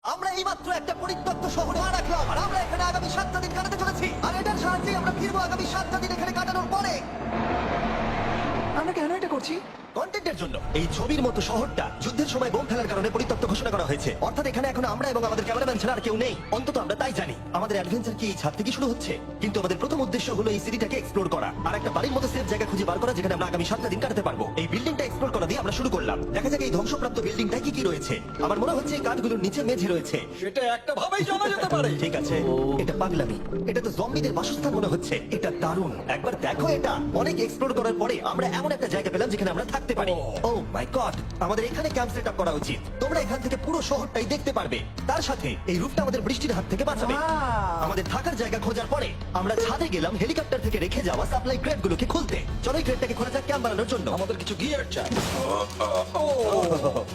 আমরা এইমাত্র একটা পরিত্যক্ত শহরে পা রাখলাম আর আমরা এখানে আগামী 7টা দিন কাটাতে চলেছি আর এটার সাহায্যে আমরা ফিরবো আগামী 7টা দিন এখানে কাটানোর পরে। আমরা কেন এটা করছি? কন্টেন্টের জন্য। এই ছবির মতো শহরটা যুদ্ধের সময় বোম ফেলার কারণে পরিত্যক্ত ঘোষণা করা হয়েছে। অর্থাৎ এখানে এখন আমরা এবং আমাদের ক্যামেরাম্যান ছাড়া আর কেউ নেই, অন্তত আমরা তাই জানি। আমাদের অ্যাডভেঞ্চার কি এই ছাদ থেকে শুরু হচ্ছে, কিন্তু আমাদের প্রথম উদ্দেশ্য হলো এই সিটিটাকে এক্সপ্লোর করা আর একটা বাড়ির মতো সেফ জায়গা খুঁজে বার করা যেখানে আমরা আগামী 7টা দিন কাটাতে পারবো। এই বিল্ডিংটা এক্সপ্লোর করা দিয়ে আমরা শুরু করলাম। দেখা যাক এই ধ্বংসপ্রাপ্ত বিল্ডিংটা কি কি রয়েছে। আমার মনে হচ্ছে এই কাঠগুলোর নিচে মেঝে রয়েছে। সেটা একটা ভাবেই জানা যেতে পারে। ঠিক আছে, এটা পাগলামি। এটা তো জম্বিদের বাসস্থান মনে হচ্ছে। এটা দারুণ, একবার দেখো এটা। অনেক এক্সপ্লোর করার পরে আমরা এমন একটা জায়গা পেলাম যেখানে আমরা থাকতে পারি। ও মাই গড, আমাদের এখানে ক্যাম্প সেট আপ করা উচিত। তোমরা এখান থেকে পুরো শহরটাই দেখতে পারবে। তার সাথে এই রূপটা আমাদের বৃষ্টির হাত থেকে বাঁচাবে। Wow! আমাদের থাকার জায়গা খোঁজার পরে আমরা ছাদে গেলাম হেলিকপ্টার থেকে রেখে যাওয়া সাপ্লাই ক্রেটগুলোকে খুলতে। চলো এই ক্রেটটাকে খোলা যাক ক্যাম্প বানানোর জন্য। আমাদের কিছু গিয়ার চাই।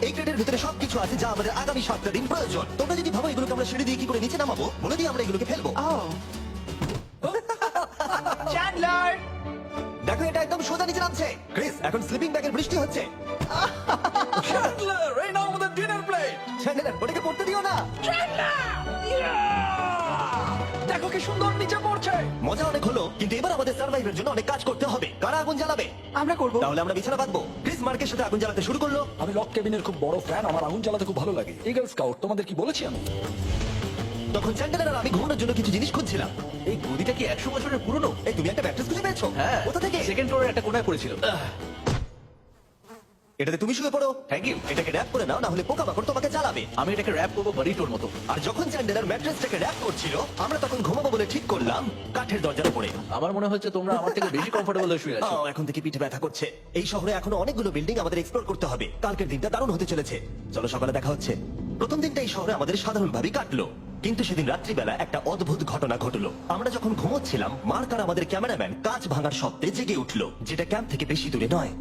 এই ক্রেটের ভিতরে সবকিছু আছে যা আমাদের আগামী 7টা দিন প্রয়োজন। তোমরা যদি ভাবো এগুলোকে আমরা সিঁড়ি দিয়ে কি করে নিচে নামাবো, বলে দিয়ে আমরা এগুলোকে ফেলবো। Oh. চ্যান্ডলার! দেখো এটা একদম সোজা নিচে নামছে। ক্রিস, এখন স্লিপিং ব্যাগের বৃষ্টি হচ্ছে। চ্যান্ডলার, এই নাও আমাদের ডিনার প্লেট। চ্যান্ডেলার, ওটাকে পড়তে দিও না। দেখো কি সুন্দর নিচে পড়ছে। মজা অনেক হলো, কিন্তু এবার আমাদের সার্ভাইভের জন্য অনেক কাজ করতে হবে। কারা আগুন জ্বালাবে? আমরা করব। তাহলে আমরা বিছানা বাঁধবো। ক্রিস মার্কের সাথে আগুন জ্বালাতে শুরু করলো। আমি লক কেবিনের খুব বড় ফ্যান, আমার আগুন জ্বালাতে খুব ভালো লাগে। ইগল স্কাউট, তোমাদের কি বলেছি আমি? তখন চ্যান্ডেলার আর আমি ঘুমানোর জন্য কিছু জিনিস খুঁজছিলাম। এই গদিটা কি 100 বছরের পুরনো? এই তুমি একটা ম্যাট্রেস খুঁজে পেয়েছো? হ্যাঁ, কোথা থেকে? সেকেন্ড ফ্লোরের একটা কোণায় পড়েছিল। এটাতে তুমি শুয়ে পড়ো। Thank you. এটাকে র‍্যাপ করে নাও, না হলে পোকামাকড় তোমাকে চালাবে। আমি এটাকে র্যাপ করবো বাড়িটোর মতো। আর যখন চ্যান্ডেলার ম্যাট্রেসটাকে র‍্যাপ করছিল, আমরা তখন ঘুমাবো বলে ঠিক করলাম কাঠের দরজার উপরে। আমার মনে হচ্ছে তোমরা আমার থেকে বেশি কমফোর্টেবল হয়ে শুয়ে আছো। এখন থেকে পিঠে ব্যথা করছে। এই শহরে এখনো অনেকগুলো বিল্ডিং আমাদের এক্সপ্লোর করতে হবে। কালকের দিনটা দারুণ হতে চলেছে। চলো সকালে দেখা হচ্ছে। প্রথম দিনটা এই শহরে আমাদের সাধারণভাবেই কাটলো, কিন্তু সেদিন রাত্রিবেলা একটা অদ্ভুত ঘটনা ঘটলো। আমরা যখন ঘুমোচ্ছিলাম, মার্ক আর আমাদের ক্যামেরাম্যান কাঁচ ভাঙার শব্দে জেগে উঠলো, যেটা ক্যাম্প থেকে বেশি দূরে নয়।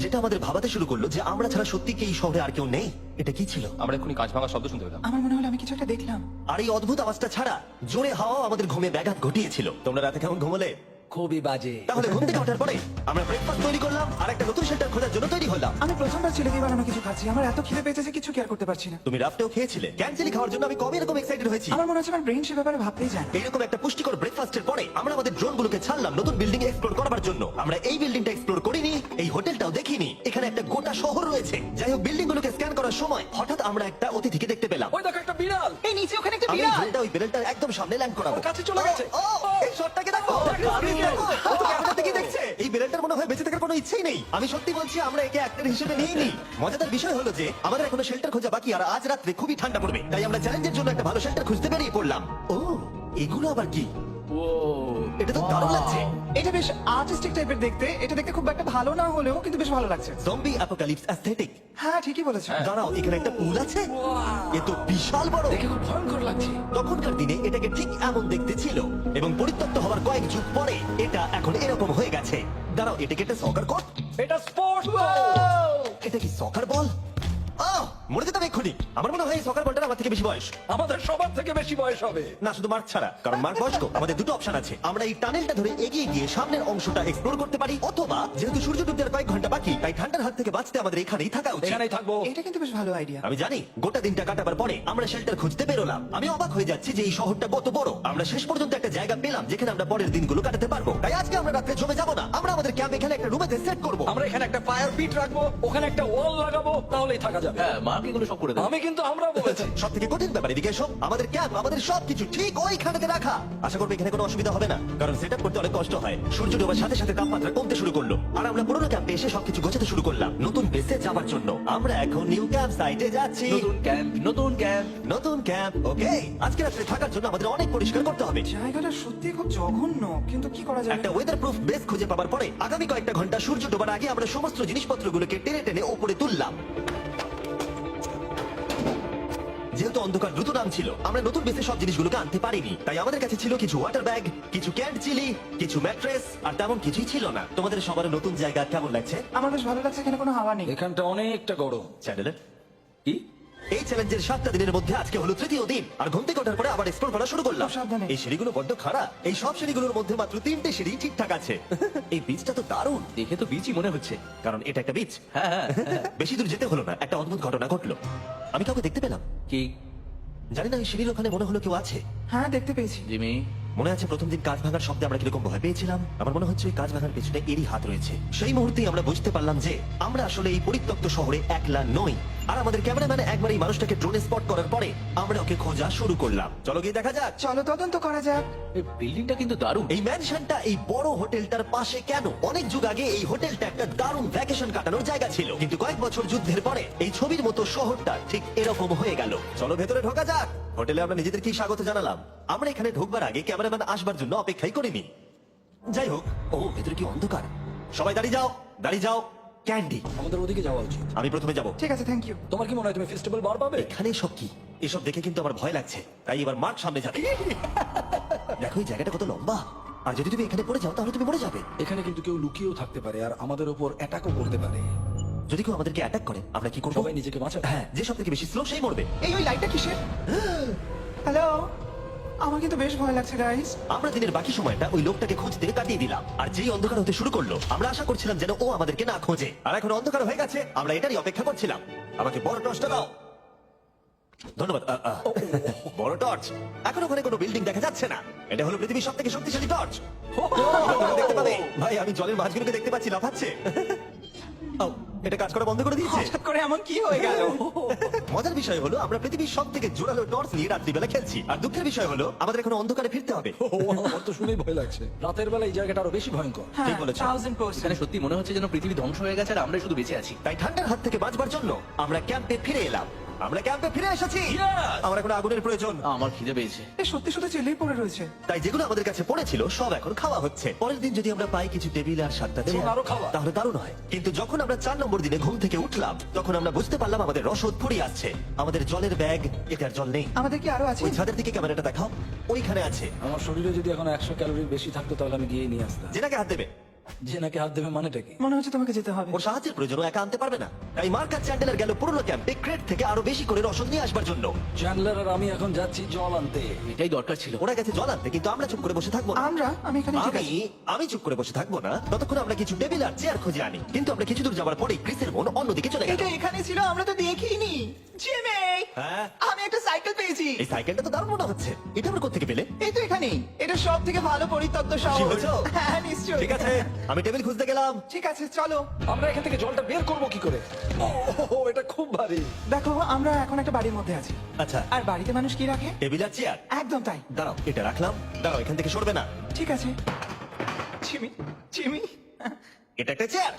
যেটা আমাদের ভাবাতে শুরু করলো যে আমরা ছাড়া সত্যি কি এই শহরে আর কেউ নেই। এটা কি ছিল? আমরা এক্ষুনি কাঁচ ভাঙার শব্দ শুনতে পেলাম। আমার মনে হলো আমি কিছু একটা দেখলাম। আর এই অদ্ভুত আওয়াজটা ছাড়া জোরে হাওয়া আমাদের ঘুমে ব্যাঘাত ঘটিয়েছিল। তোমরা রাতে কেমন ঘুমলে? খুবই বাজে। তাহলে ঘুম থেকে ওঠার পরে আমরা ব্রেকফাস্ট তৈরি করলাম আর একটা নতুন শেল্টার খোঁজার জন্য তৈরি হলাম। আমি প্রথমবার ছেলে দিয়ে বানানো কিছু খাচ্ছি। আমার এত খিদে পেয়েছে যে কিছু কেয়ার করতে পারছি না। তুমি রাফটেও খেয়েছিলে। ক্যান্সেলি খাওয়ার জন্য আমি কবে এরকম এক্সাইটেড হয়েছি। আমার মনে হচ্ছে আমার ব্রেন সে ব্যাপারে ভাবতেই যায়। এরকম একটা পুষ্টিকর ব্রেকফাস্টের পরে আমরা আমাদের ড্রোনগুলোকে ছাড়লাম নতুন বিল্ডিং এক্সপ্লোর করার জন্য। আমরা এই বিল্ডিংটা এক্সপ্লোর করিনি, এই হোটেলটাও দেখিনি। এখানে একটা গোটা শহর রয়েছে। যাই হোক, বিল্ডিংগুলোকে স্ক্যান করার সময় হঠাৎ আমরা একটা অতিথিকে দেখতে পেলাম। ওই দেখো একটা বিড়াল। এই নিচে ওখানে একটা আমি এই বিড়াল। ড্রোনটা ওই বেলটার একদম সামনে ল্যান্ড করাবো। ওর কাছে চলে গেছে। ও, এই শটটাকে দেখো। ও তো ক্যামেরা থেকে দেখছে। এই বেলটার মনে হয় বেঁচে থাকার কোনো ইচ্ছেই নেই। আমি সত্যি বলছি, আমরা একে অ্যাক্টর হিসেবে নিইনি। মজাদার বিষয় হলো যে আমাদের এখনো শেল্টার খোঁজা বাকি, আর আজ রাত্রে খুবই ঠান্ডা পড়বে। তাই আমরা চ্যালেঞ্জের জন্য একটা ভালো শেল্টার খুঁজতে বেরিয়ে পড়লাম। ও, এগুলো আবার কি? ও এটা তো দারুণ লাগছে। এটা বেশ আর্টিস্টিক টাইপের দেখতে। এটা দেখতে খুব একটা ভালো না হলেও কিন্তু বেশ ভালো লাগছে। Zombie apocalypse aesthetic. হ্যাঁ, ঠিকই বলেছো। দাঁড়াও, এখানে একটা পুল আছে। এ তো বিশাল বড়। দেখে খুব ভয়ঙ্কর লাগছে। তখনকার দিনে এটাকে ঠিক এমন দেখতে ছিল, এবং পরিত্যক্ত হওয়ার কয়েক যুগ পরে এটা এখন এরকম হয়ে গেছে। দাঁড়াও, এটাকে একটা সকার কোর্ট? এটা স্পোর্টস। এটা কি সকার বল? মরে যেতাম এক্ষুনি। আমার মনে হয় সকার বলটা আমার থেকে বেশি বয়স। আমাদের সবার থেকে বেশি বয়স হবে। না, শুধু মার্ক ছাড়া, কারণ মার্ক বয়স্ক। আমাদের দুটো অপশন আছে। আমরা এই টানেলটা ধরে এগিয়ে গিয়ে সামনের অংশটা এক্সপ্লোর করতে পারি, অথবা যেহেতু সূর্য ডুবতে আর কয়েক ঘন্টা বাকি, তাই ঠান্ডার হাত থেকে বাঁচতে আমাদের এখানেই থাকা উচিত। এখানেই থাকবো। এটা কিন্তু বেশ ভালো আইডিয়া। আমি জানি, গোটা দিনটা কাটাবার পরে আমরা শেল্টার খুঁজতে বেরোলাম। আমি অবাক হয়ে যাচ্ছি যে এই শহরটা কত বড়। আমরা শেষ পর্যন্ত একটা জায়গা পেলাম যেখানে আমরা পরের দিনগুলো কাটাতে পারবো। তাই আজকে আমরা রাত্রে জমে যাবো না। আমরা আমাদের ক্যাম্প এখানে একটা রুমেতে সেট করবো। আমরা এখানে একটা ফায়ার পিট রাখবো, ওখানে একটা ওয়াল লাগাবো, তাহলেই থাকা যাবে। হ্যাঁ, মার্ক এগুলো সব করে দেবে। আমি কিন্তু আমরা বলেছি। সব থেকে কঠিন ব্যাপার এদিকে এসো। আমাদের ক্যাম্প, আমাদের সবকিছু ঠিক ওইখানেতে রাখা। আশা করবো এখানে কোনো অসুবিধা হবে না, কারণ সেট আপ করতে অনেক কষ্ট হয়। সূর্য ডোবার সাথে সাথে তাপমাত্রা কমতে শুরু করলো, আর আমরা পুরোনো ক্যাম্পে এসে সবকিছু গোছাতে শুরু করলাম নতুন বেসে যাওয়ার জন্য। আমরা এখন নিউ ক্যাম্প সাইটে যাচ্ছি। নতুন ক্যাম্প, নতুন ক্যাম্প। নতুন ক্যাম্প। ওকে, আজকে রাত্রে থাকার জন্য আমাদের অনেক পরিষ্কার করতে হবে। জায়গাটা সত্যি খুব জঘন্য, কিন্তু কি করা যাবে? একটা ওয়েদার প্রুফ বেস খুঁজে পাওয়ার পরে আগামী কয়েকটা ঘন্টা সূর্য ডোবার আগে আমরা সমস্ত জিনিসপত্রগুলোকে টেনে টেনে উপরে তুললাম। যেহেতু অন্ধকার দ্রুত নামছিল, আমরা নতুন বেসে সব জিনিসগুলোকে আনতে পারিনি। তাই আমাদের কাছে ছিল কিছু ওয়াটার ব্যাগ, কিছু ক্যান্ড চিলি, কিছু ম্যাট্রেস, আর তেমন কিছুই ছিল না। তোমাদের সবার নতুন জায়গা কেমন লাগছে? আমার বেশ ভালো লাগছে, এখানে কোনো হাওয়া নেই। এখানটা অনেকটা গরম। চ্যানেলের কি? এই চ্যালেঞ্জের 7টা দিনের মধ্যে আজকে হলো তৃতীয় দিন, আর ঘুম থেকে ওঠার পরে আবার এক্সপ্লোর করা শুরু করলাম। খুব সাবধানে। এই সিঁড়িগুলো বড্ড খারাপ। এই সব সিঁড়িগুলোর মধ্যে মাত্র 3টে সিঁড়ি ঠিকঠাক আছে। এই বীজটা তো দারুণ, দেখে তো বিচই মনে হচ্ছে। কারণ এটা একটা বীজ। হ্যাঁ হ্যাঁ হ্যাঁ। বেশি দূর যেতে হলো না, একটা অদ্ভুত ঘটনা ঘটলো। আমি কাউকে দেখতে পেলাম, কি জানি না ওই সিঁড়ির ওখানে মনে হলো কেউ আছে। হ্যাঁ দেখতে পেয়েছি। জিমি? মনে আছে প্রথম দিন কাঁচ ভাঙার শব্দে আমরা কিরকম ভয় পেয়েছিলাম? আমার মনে হচ্ছে ওই কাঁচ ভাঙার পেছনে এরই হাত রয়েছে। সেই মুহূর্তেই আমরা বুঝতে পারলাম যে আমরা আসলে এই পরিত্যক্ত শহরে একলা নই। আর আমাদের ক্যামেরাম্যান একবার এই মানুষটাকে ড্রোনে স্পট করার পরে আমরা ওকে খোঁজা শুরু করলাম। চলো গিয়ে দেখা যাক। চলো তদন্ত করা যাক। এই বিল্ডিংটা কিন্তু দারুণ। এই ম্যানশনটা এই বড় হোটেলটার পাশে কেন? অনেক যুগ আগে এই হোটেলটা একটা দারুণ ভ্যাকেশন কাটানোর জায়গা ছিল, কিন্তু কয়েক বছর যুদ্ধের পরে এই ছবির মতো শহরটা ঠিক এরকম হয়ে গেল। চলো ভেতরে ঢোকা যাক। হোটেলে আমরা নিজেদেরকেই স্বাগত জানালাম। আমরা এখানে ঢোকবার আগে ক্যামেরাম্যান আসবার জন্য অপেক্ষাই করিনি। যাই হোক, ও ভেতরে কি অন্ধকার। সবাই দাঁড়িয়ে যাও, দাঁড়িয়ে যাও। ক্যান্ডি, আমাদের ওদিকে যাওয়া উচিত। আমি প্রথমে যাব। ঠিক আছে, থ্যাংক ইউ। তোমার কি মনে হয় তুমি ফেস্টিভ্যাল বার পাবে? এখানে সব কি? এসব দেখে কিন্তু আমার ভয় লাগছে, তাই এবার মার্ক সামনে যাবে। দেখো এই জায়গাটা কত লম্বা, আর যদি তুমি এখানে পড়ে যাও তাহলে তুমি মরে যাবে। এখানে কিন্তু কেউ লুকিয়েও থাকতে পারে আর আমাদের উপর অ্যাটাকও করতে পারে। যদি কেউ আমাদেরকে অ্যাটাক করে আমরা কি করবো? সবাই নিজেকে বাঁচাবে। হ্যাঁ, যে সব থেকে বেশি স্লো সেই মরবে। এই ওই লাইটটা কিসের? হ্যালো, আমার কিন্তু বেশ ভয় লাগছে গাইস। আমরা দিনের বাকি সময়টা ওই লোকটাকে খুঁজতে কাটিয়ে দিলাম, আর যেই অন্ধকার হতে শুরু করলো আমরা আশা করছিলাম যেন ও আমাদেরকে না খোঁজে। আর এখন অন্ধকার হয়ে গেছে, আমরা এটারই অপেক্ষা করছিলাম। আমাকে বড় টর্চটা দাও। ধন্যবাদ। বড় টর্চ। এখন ওখানে কোনো বিল্ডিং দেখা যাচ্ছে না। এটা হলো পৃথিবীর সব থেকে শক্তিশালী টর্চ। দেখতে পাবে ভাই, আমি জলের মাছগুলোকে দেখতে পাচ্ছি লাফাচ্ছে। ও, এটা কাজ করা বন্ধ করে দিয়েছে। হঠাৎ করে এমন কি হয়ে গেল? মজার বিষয় হলো আমরা পৃথিবীর সব থেকে জোরালো টর্চ নিয়ে রাত্রিবেলা খেলছি, আর দুঃখের বিষয় হলো আমাদের এখন অন্ধকারে ফিরতে হবে। আমার তো শুনেই ভয় লাগছে। রাতের বেলা এই জায়গাটা আরো বেশি ভয়ঙ্কর। হ্যাঁ, ঠিক বলেছো। 1000%। এখানে সত্যি মনে হচ্ছে যেন পৃথিবী ধ্বংস হয়ে গেছে আর আমরাই শুধু বেঁচে আছি। তাই ঠান্ডার হাত থেকে বাঁচবার জন্য আমরা ক্যাম্পে ফিরে এলাম। আমরা ক্যাম্পে ফিরে এসেছি। আমার এখন আগুনের প্রয়োজন। আমার খিদে পেয়েছে। এ সত্যি সত্যি চিল্লেই পড়ে রয়েছে। তাই যেগুলো আমাদের কাছে পড়েছিল সব এখন খাওয়া হচ্ছে। পরের দিন যদি আমরা পাই কিছু টেবিল আর 7টা এবং চেয়ার আরো খাওয়া। তাহলে দারুণ হয়। কিন্তু যখন আমরা 4 নম্বর দিনে ঘুম থেকে উঠলাম তখন আমরা বুঝতে পারলাম আমাদের রসদ ফুরিয়ে আসছে। আমাদের জলের ব্যাগ, এতে আর জল নেই। আমাদের কি আরো আছে? ওই ছাদের দিকে ক্যামেরাটা দেখাও, ওইখানে আছে। আমার শরীরে যদি এখন 100 ক্যালোরির বেশি থাকতো তাহলে আমি গিয়ে নিয়ে আসতাম। জেনাকে হাত দেবে। যে নাকি হাত দেবে মানেটা কি? মনে হচ্ছে তোমাকে যেতে হবে। ওর সাহায্যের প্রয়োজন, ও একা আনতে পারবে না। তাই মার্কাস চ্যান্ডেলার গেল পুরনো ক্যাম্পে ক্রেট থেকে আরো বেশি করে রসদ নিয়ে আসবার জন্য। চ্যান্ডলার আর আমি এখন যাচ্ছি জল আনতে। এটাই দরকার ছিল। ওরা গেছে জল আনতে, কিন্তু আমরা চুপ করে বসে থাকবো না। আমি এখানে ঠিক আছি। আমি চুপ করে বসে থাকবো না ততক্ষণ আমরা কিছু টেবিল আর চেয়ার খুঁজে আনি। কিন্তু আমরা কিছু দূর যাওয়ার পরেই ক্রিসের মন অন্যদিকে চলে গেল। এটা এখানে ছিল, আমরা তো দেখিনি। জিমি, হ্যাঁ? আমি একটা সাইকেল পেয়েছি। এই সাইকেলটা তো দারুণ মনে হচ্ছে। এটা আমরা কোত্থেকে পেলে? এই তো এখানেই। এটা সব থেকে ভালো পরিত্যক্ত শহর। হয়েছো? হ্যাঁ নিশ্চয়ই। ঠিক আছে, আমি টেবিল খুঁজতে গেলাম। ঠিক আছে চলো। আমরা এখান থেকে জলটা বের করবো কি করে? ও এটা খুব ভারী। দেখো আমরা এখন একটা বাড়ির মধ্যে আছি। আচ্ছা, আর বাড়িতে মানুষ কি রাখে? টেবিল আর চেয়ার। একদম তাই। দাঁড়াও, এটা রাখলাম। দাঁড়াও, এখান থেকে সরবে না। ঠিক আছে। চিমি চিমি, এটা একটা চেয়ার।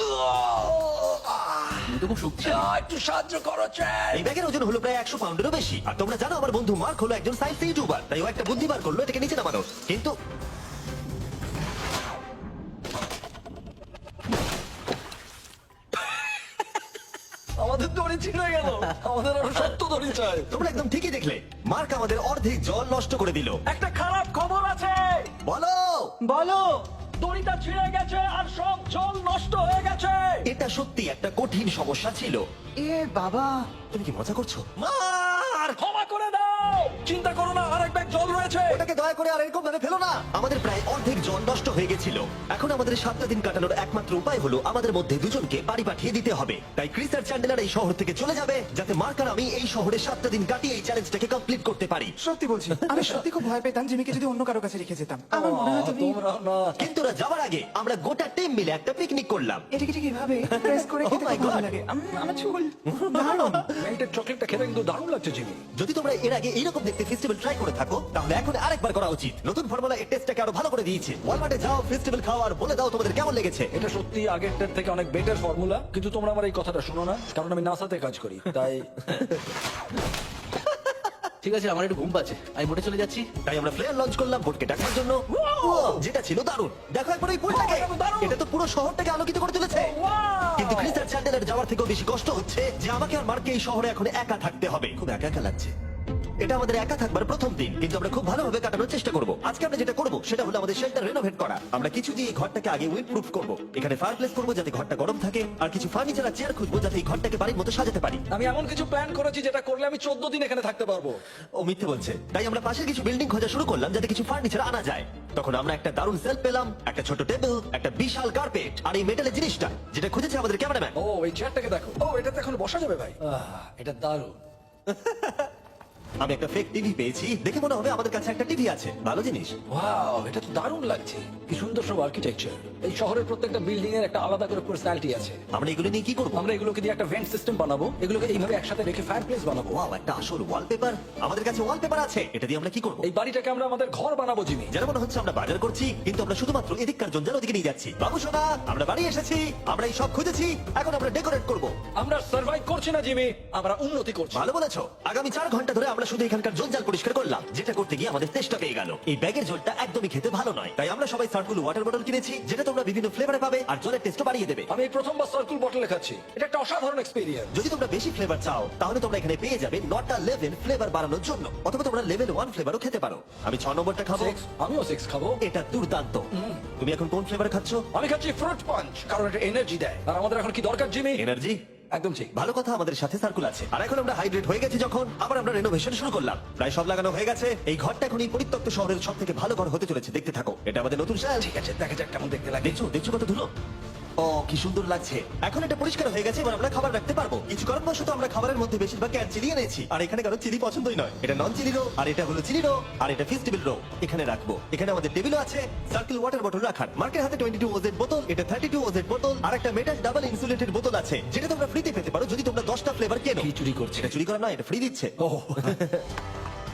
তুমি তো খুব শক্তি। একটু সাহায্য করো চ্যান। এই ব্যাগের ওজন হলো প্রায় 100 পাউন্ডেরও বেশি। আর তোমরা জানো আমার বন্ধু মার্ক হলো একজন সায়েন্স ইউটিউবার, তাই ও একটা বুদ্ধি বার করলো এটাকে নিচে নামানোর। কিন্তু আমাদের দড়ি ছিঁড়ে গেল। আমাদের আরো শক্ত দড়ি চাই। তোমরা একদম ঠিকই দেখলে, মার্ক আমাদের অর্ধেক জল নষ্ট করে দিল। একটা খারাপ খবর আছে। বলো। বলো। দড়িটা ছিঁড়ে গেছে আর সব জল নষ্ট হয়ে গেছে। এটা সত্যি একটা কঠিন সমস্যা ছিল। এ বাবা, তুমি কি মজা করছো? মার্ক, ক্ষমা করে দাও। চিন্তা করো না, আরেক ব্যাগ জল রয়েছে। ওটাকে দয়া করে আর এরকম ভাবে ফেলো না। আমাদের প্রায় অর্ধেক জল নষ্ট হয়ে গেছিল। এখন আমাদের 7টা দিন কাটানোর একমাত্র উপায় হলো আমাদের মধ্যে দুজনকে বাড়ি পাঠিয়ে দিতে হবে। তাই ক্রিস আর চ্যান্ডেলার এই শহর থেকে চলে যাবে, যাতে মার্ক আর আমি এই শহরে 7টা দিন কাটিয়ে এই চ্যালেঞ্জটাকে কমপ্লিট করতে পারি। সত্যি বলছি আমি সত্যি খুব ভয় পেতাম জিমিকে যদি অন্য কারো কাছে রেখে যেতাম। আমার মনে হয় তুমি তোমরাও না। কিন্তু ওরা যাওয়ার আগে আমরা গোটা টিম মিলে একটা পিকনিক করলাম। এটাকে ঠিক এভাবে প্রেস করে Oh খেতে my খুব ভালো God! লাগে। আমার চুল দারুণ। এইটার চকলেটটা খেতে কিন্তু দারুণ লাগছে জিমি। যদি তোমরা এর আগে এইরকম দেখতে ফেস্টিভ্যাল ট্রাই করে থাকো তাহলে এখন আরেকবার করা উচিত। নতুন ফর্মুলা এই টেস্টটাকে আরো ভালো করে দিয়েছে। ওয়ালমার্টে যাও, ফেস্টিভ্যাল খাও আর বলে দাও তোমাদের কেমন লেগেছে। এটা সত্যি আগেরটার থেকে অনেক বেটার ফর্মুলা, কিন্তু তোমরা আমার এই কথাটা শোনো না, কারণ আমি নাসাতে কাজ করি। তাই ঠিক আছে, আমার একটু ঘুম পাচ্ছে, আমি বোটে চলে যাচ্ছি। তাই আমরা ফ্লেয়ার লঞ্চ করলাম বোটকে ডাকার জন্য, যেটা ছিল দারুণ। দেখো একবার ওই পুলটাকে, এটা তো পুরো শহরটাকে আলোকিত করে তুলেছে। কিন্তু ক্রিস আর চ্যান্ডেলের যাওয়ার থেকেও বেশি কষ্ট হচ্ছে যে আমাকে আর মার্ককে এই শহরে এখন একা থাকতে হবে। খুব একা একা লাগছে। এটা আমাদের একা থাকবার প্রথম দিন, কিন্তু আমরা খুব ভালোভাবে কাটানোর চেষ্টা করব। আজকে আমরা যেটা করব সেটা হলো আমাদের শেল্টার রেনোভেট করা। আমরা কিছু দিয়ে এই ঘরটাকে আগে উইন্ড প্রুফ করব। এখানে ফায়ারপ্লেস করব যাতে ঘরটা গরম থাকে, আর কিছু ফার্নিচার আর চেয়ার খুঁজবো যাতে এই ঘরটাকে বাড়ির মতো সাজাতে পারি। আমি এমন কিছু প্ল্যান করেছি যেটা করলে আমি 14 দিন এখানে থাকতে পারবো। ও মিথ্যে বলছে। তাই আমরা পাশের কিছু বিল্ডিং খোঁজা শুরু করলাম যাতে কিছু ফার্নিচার আনা যায়। তখন আমরা একটা দারুণ সেলফ পেলাম, একটা ছোট টেবিল, একটা বিশাল কার্পেট, আর এই মেটালের জিনিসটা যেটা খুঁজেছে আমাদের ক্যামেরাম্যান। ও এই চেয়ারটাকে দেখো। ও এটাতে এখন বসা যাবে ভাই। এটা দারুণ। আমি একটা ফেক টিভি পেয়েছি, দেখে মনে হবে আমাদের কাছে একটা টিভি আছে। ভালো জিনিস। ওয়াও, এটা তো দারুণ লাগছে। কি সুন্দর সব আর্কিটেকচার। এই শহরের প্রত্যেকটা বিল্ডিং এর একটা আলাদা করে পার্সোনালিটি আছে। আমরা এগুলো নিয়ে কি করবো? আমরা এগুলোকে দিয়ে একটা ভেন্ট সিস্টেম বানাবো, এগুলোকে এইভাবে একসাথে রেখে ফায়ারপ্লেস বানাবো। ওয়াও, একটা আসল ওয়ালপেপার। আমাদের কাছে ওয়ালপেপার আছে, এটা দিয়ে আমরা কি করবো? এই বাড়িটাকে আমরা আমাদের ঘর বানাবো জিমি। যেন মনে হচ্ছে আমরা বাজার করছি, কিন্তু আমরা শুধুমাত্র এদিককার জঞ্জাল ওদিকে নিয়ে যাচ্ছি। বাবু সোনা, আমরা বাড়ি এসেছি, আমরা এই সব খুঁজেছি, এখন আমরা ডেকোরেট করব। আমরা সার্ভাইভ করছি না জিমি, আমরা উন্নতি করছি। ভালো বলেছো। আগামী 4 ঘন্টা ধরে আমরা শুধু এখানকার জঞ্জাল পরিষ্কার করলাম, যেটা করতে গিয়ে আমাদের চেষ্টা পেয়ে গেল। এই ব্যাগের জলটা একদমই খেতে ভালো নয়, তাই আমরা সবাই সার্কুল ওয়াটার বটল কিনেছি, যেটা তোমরা বিভিন্ন ফ্লেভারে পাবে আর জলের টেস্টও বাড়িয়ে দেবে। আমি এই প্রথমবার সার্কুল বটলে খাচ্ছি, এটা একটা অসাধারণ এক্সপেরিয়েন্স। যদি তোমরা বেশি ফ্লেভার চাও তাহলে তোমরা এখানে পেয়ে যাবে নটা লেভেল ফ্লেভার বাড়ানোর জন্য, অথবা তোমরা লেভেল 1 ফ্লেভারও খেতে পারো। আমি 6 নম্বরটা খাবো। আমিও 6 খাবো। এটা দুর্দান্ত। তুমি এখন কোন ফ্লেভার খাচ্ছ? আমি খাচ্ছি ফ্রুট পাঞ্চ, কারণ এটা এনার্জি দেয়। আর আমাদের এখন কি দরকার জিমি? এনার্জি। একদম ঠিক। ভালো কথা, আমাদের সাথে সার্কুল আছে। আর এখন আমরা হাইড্রেট হয়ে গেছি যখন, আবার আমরা রেনোভেশন শুরু করলাম। প্রায় সব লাগানো হয়ে গেছে। এই ঘরটা এখন এই পরিত্যক্ত শহরের সব থেকে ভালো ঘর হতে চলেছে। দেখতে থাকো, এটা আমাদের নতুন স্টাইল। ঠিক আছে, দেখা যাক কেমন দেখতে লাগে। দেখছো কত ধুলো। ও কি সুন্দর লাগছে। এখন এটা পরিষ্কার হয়ে গেছে, এবার আমরা খাবার রাখতে পারবো। কিছু কারণবশত আমরা খাবারের মধ্যে বেশিরভাগ ক্যান চিলি এনেছি, আর এখানে কারো চিলি পছন্দই নয়। এটা নন চিলি রো, আর এটা হলো চিলি রো, আর এটা ফেস্টিভ্যাল রো। এখানে রাখবো। এখানে আমাদের টেবিলও আছে, সার্কেল ওয়াটার বটল রাখার। মার্কের হাতে 22 ওজেড বোতল, এটা 32 ওজেড বোতল, আর একটা মেটাল ডাবল ইনসুলেটেড বোতল আছে, যেটা তোমরা ফ্রিতে পেতে পারো যদি তোমরা 10টা ফ্লেভার কেনো। কি চুরি করছে? এটা চুরি করা নয়, এটা ফ্রি দিচ্ছে। ও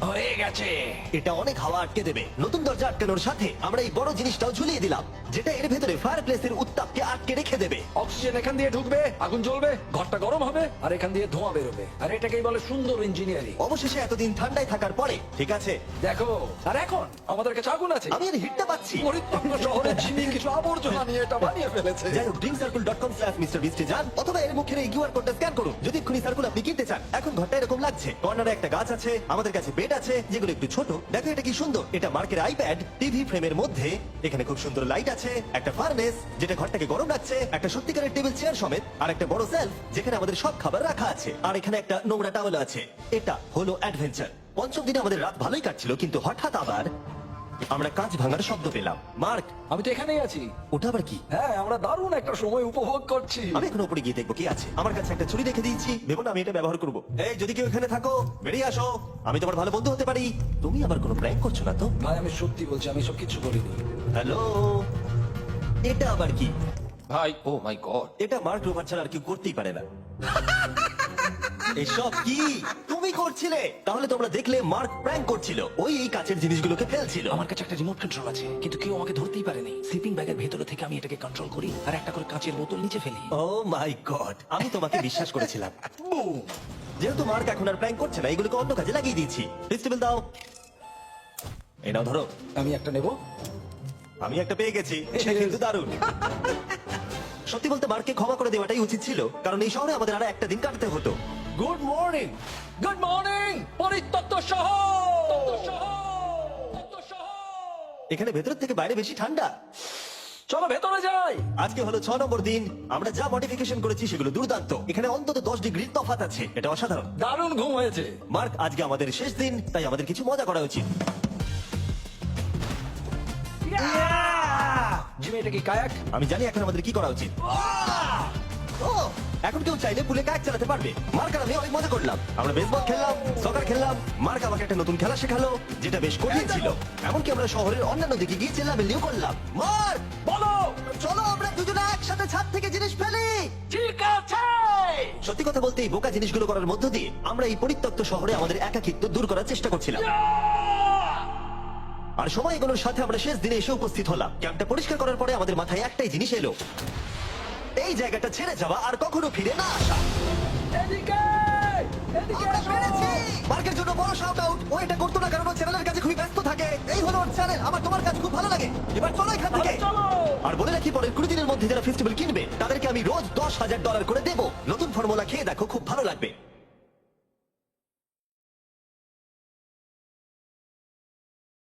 হয়ে গেছে। এটা অনেক হাওয়া আটকে দেবে। নতুন দরজা আটকানোর সাথে আমরা এই বড় জিনিসটাও ঝুলিয়ে দিলাম, যেটা এর ভেতরে ফায়ারপ্লেসের উত্তাপকে আটকে রেখে দেবে। অক্সিজেন এখান দিয়ে ঢুকবে, আগুন জ্বলবে, ঘরটা গরম হবে, আর এখান দিয়ে ধোঁয়া বেরোবে। আর এটাকেই বলে সুন্দর ইঞ্জিনিয়ারিং। অবশেষে এতদিন ঠান্ডায় থাকার পরে ঠিক আছে। দেখো, আর এখন আমাদের কাছে আগুন আছে। আমি এর হিটটা পাচ্ছি। পরিত্যক্ত শহরে জিমি কিছু আবর্জনা নিয়ে এটা বানিয়ে ফেলেছে। যাই হোক, drinkcircle.com/MrBeast এ যান, অথবা এর মুখের এই কিউআর কোডটা স্ক্যান করুন যদি এক্ষুনি সার্কুল আপনি কিনতে চান। এখন ঘরটা এরকম লাগছে। কর্নারে একটা গাছ আছে, আমাদের কাছে বেড আছে যেগুলো একটু ছোট। দেখো এটা কি সুন্দর। এটা মার্কের আইপ্যাড টিভি ফ্রেমের মধ্যে। এখানে খুব সুন্দর লাইট আছে, একটা ফার্নেস যেটা ঘরটাকে গরম রাখছে, একটা সত্যিকারের টেবিল চেয়ার সমেত, আর একটা বড় সেলফ যেখানে আমাদের সব খাবার রাখা আছে। আর এখানে একটা নোংরা টাওয়েল আছে। এটা হলো অ্যাডভেঞ্চার। পঞ্চম দিনে আমাদের রাত ভালোই কাটছিল, কিন্তু হঠাৎ আবার আমরা কাঁচ ভাঙার শব্দ পেলাম। মার্ক, আমি তো এখানেই আছি। ওটা আবার কি? হ্যাঁ, আমরা দারুণ একটা সময় উপভোগ করছি। আমি এখন উপরে গিয়ে দেখবো কি আছে। আমার কাছে একটা ছুরি রেখে দিয়েছি, ভেবো না আমি এটা ব্যবহার করবো। এই যদি কেউ এখানে থাকো বেরিয়ে আসো, আমি তোমার ভালো বন্ধু হতে পারি। তুমি আবার কোনো প্র্যাঙ্ক করছো না তো? ভাই আমি সত্যি বলছি, আমি সব কিছু করিনি। হ্যালো, এটা আবার কি? ভাই ও মাই গড, এটা মার্ক রোভার ছাড়া আর কেউ করতেই পারে না। এসব কি তুমি করছিলে? তাহলে তোমরা দেখলে মার্ক প্র্যাঙ্ক করছিল। ওই এই কাচের জিনিসগুলোকে ফেলছিল। আমার কাছে একটা রিমোট কন্ট্রোল আছে, কিন্তু কেউ আমাকে ধরতেই পারেনি। স্লিপিং ব্যাগের ভেতরে থেকে আমি এটাকে কন্ট্রোল করি, আর একটা করে কাঁচের বোতল নিচে ফেলি। ও মাই গড, আমি তোমাকে বিশ্বাস করেছিলাম। যেহেতু মার্ক এখন আর প্র্যাঙ্ক করছে না, এগুলোকে অন্য কাজে লাগিয়ে দিয়েছি। ফেস্টিভ্যাল দাও। এই নাও ধরো। আমি একটা নেব। আমি একটা পেয়ে গেছি, এটা কিন্তু দারুণ। সত্যি বলতে মার্ককে ক্ষমা করে দেওয়াটাই উচিত ছিল, কারণ এই শহরে আমাদের আর একটা দিন কাটতে হতো। Good morning. গুড মর্নিং পরিত্যক্ত শহর। এখানে ভেতর থেকে বাইরে বেশি ঠান্ডা। চলো ভেতরে যাই। আজকে হলো 6 নম্বর দিন। আমরা যা মডিফিকেশন করেছি সেগুলো দুর্দান্ত। এখানে অন্তত 10 ডিগ্রির তফাৎ আছে, এটা অসাধারণ। দারুণ ঘুম হয়েছে। মার্ক, আজকে আমাদের শেষ দিন, তাই আমাদের কিছু মজা করা উচিত। জিমি, এটা কি কায়াক? আমি জানি এখন আমাদের কি করা উচিত। ও, এখন কেউ চাইলে পুলে কায়াক চালাতে পারবে। মার্ক আর আমি অনেক মজা করলাম। আমরা বেসবল খেললাম, সকার খেললাম। মার্ক আমাকে একটা নতুন খেলা শেখালো, যেটা বেশ কঠিন ছিল। এমনকি আমরা শহরের অন্যান্য দিকে গিয়ে চেল্লামিল্লিও করলাম। মার্ক, বলো। চলো আমরা দুজনে একসাথে ছাদ থেকে জিনিস ফেলি। ঠিক আছে। সত্যি কথা বলতে এই বোকা জিনিসগুলো করার মধ্য দিয়ে আমরা এই পরিত্যক্ত শহরে আমাদের একাকিত্ব দূর করার চেষ্টা করছিলাম। আর সময় এগুলোর সাথে আমরা শেষ দিনে এসে উপস্থিত হলাম। ক্যাম্পটা পরিষ্কার করার পরে আমাদের মাথায় একটাই জিনিস এলো, এই জায়গাটা ছেড়ে যাওয়া আর কখনো ফিরে না আসা। এদিকে এদিকে আমরা এসো। পেরেছি। মার্কের জন্য বড় শাউট আউট। ও এটা করতো না কারণ ও চ্যানেলের কাছে খুবই ব্যস্ত থাকে। এই হলো ওর চ্যানেল। আমার তোমার কাছে খুব ভালো লাগে। এবার চলো এখান থেকে। চলো। আর বলে রাখি, পরের 20 দিনের মধ্যে যারা ফেস্টিভ্যাল কিনবে তাদেরকে আমি রোজ $10,000 করে দেবো। নতুন ফর্মুলা খেয়ে দেখো, খুব ভালো লাগবে।